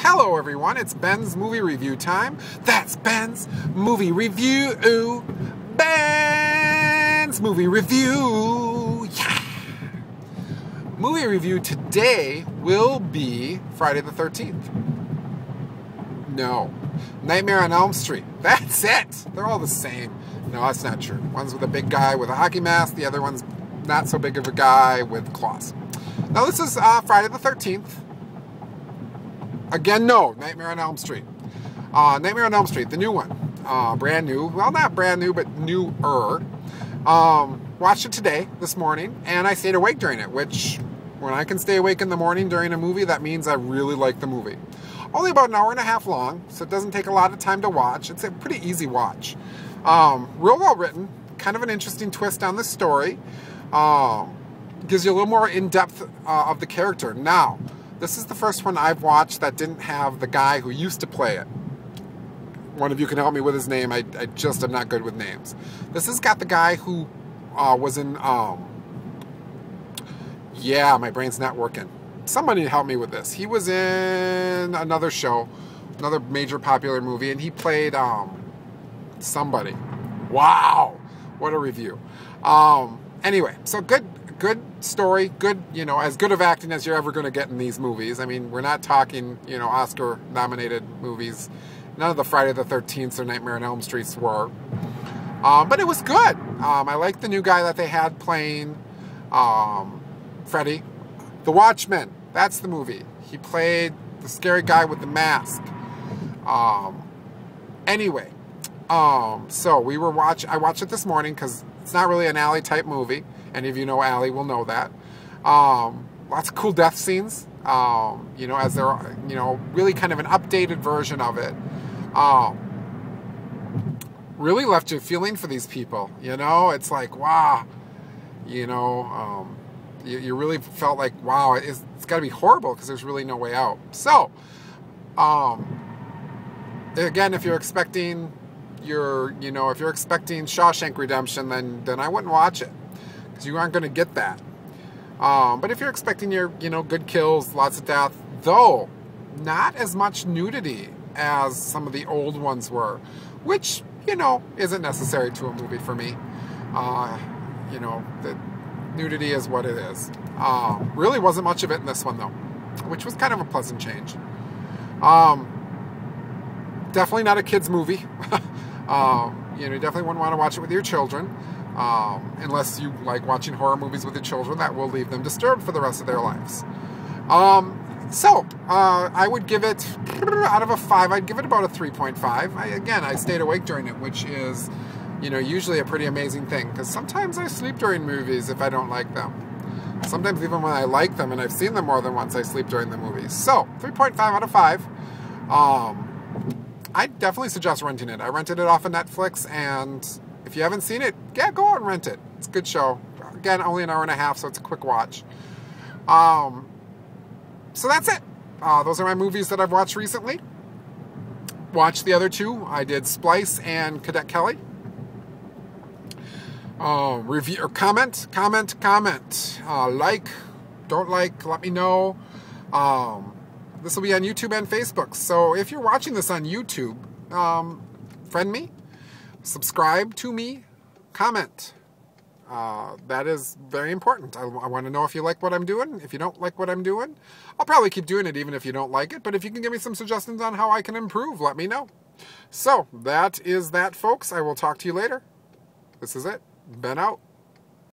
Hello everyone, it's Ben's movie review time. That's Ben's movie review. Ben's movie review. Yeah. Movie review today will be Friday the 13th. No. Nightmare on Elm Street. That's it. They're all the same. No, that's not true. One's with a big guy with a hockey mask. The other one's not so big of a guy with claws. Now this is Friday the 13th. Again, no. Nightmare on Elm Street. Nightmare on Elm Street, the new one. Brand new. Well, not brand new, but newer. Watched it today, this morning, and I stayed awake during it, which, when I can stay awake in the morning during a movie, that means I really like the movie. Only about an hour and a half long, so it doesn't take a lot of time to watch. It's a pretty easy watch. Real well written. Kind of an interesting twist on the story. Gives you a little more in-depth of the character. Now, this is the first one I've watched that didn't have the guy who used to play it. One of you can help me with his name. I just am not good with names. This has got the guy who was in... yeah, my brain's not working. Somebody help me with this. He was in another show, another major popular movie, and he played somebody. Wow, what a review. Anyway, so good story, good, as good of acting as you're ever going to get in these movies. I mean, we're not talking, Oscar-nominated movies. None of the Friday the 13th or Nightmare on Elm Streets were. But it was good. I liked the new guy that they had playing Freddy. The Watchmen, that's the movie. He played the scary guy with the mask. Anyway, so I watched it this morning because it's not really an Alley type movie. Any of you know Alley will know that. Lots of cool death scenes, as they're, really kind of an updated version of it. Really left you feeling for these people, it's like, wow, you really felt like, wow, it's got to be horrible because there's really no way out. So, again, if you're expecting if you're expecting Shawshank Redemption, then I wouldn't watch it because you aren't going to get that. But if you're expecting your, good kills, lots of death, though not as much nudity as some of the old ones were, which, isn't necessary to a movie for me. The nudity is what it is. Really wasn't much of it in this one, though, which was kind of a pleasant change. Definitely not a kid's movie. You definitely wouldn't want to watch it with your children, unless you like watching horror movies with your children. That will leave them disturbed for the rest of their lives. I would give it, out of a 5, I'd give it about a 3.5. I stayed awake during it, which is, usually a pretty amazing thing, because sometimes I sleep during movies if I don't like them. Sometimes even when I like them and I've seen them more than once, I sleep during the movies. So, 3.5 out of 5. I definitely suggest renting it. I rented it off of Netflix, and if you haven't seen it, yeah, go out and rent it. It's a good show. Again, only an hour and a half, so it's a quick watch. So that's it. Those are my movies that I've watched recently. Watched the other two. I did Splice and Cadet Kelly. Review or comment. Like, don't like, let me know. This will be on YouTube and Facebook. So if you're watching this on YouTube, friend me, subscribe to me, comment. That is very important. I want to know if you like what I'm doing. If you don't like what I'm doing, I'll probably keep doing it even if you don't like it. But if you can give me some suggestions on how I can improve, let me know. So that is that, folks. I will talk to you later. This is it. Ben out.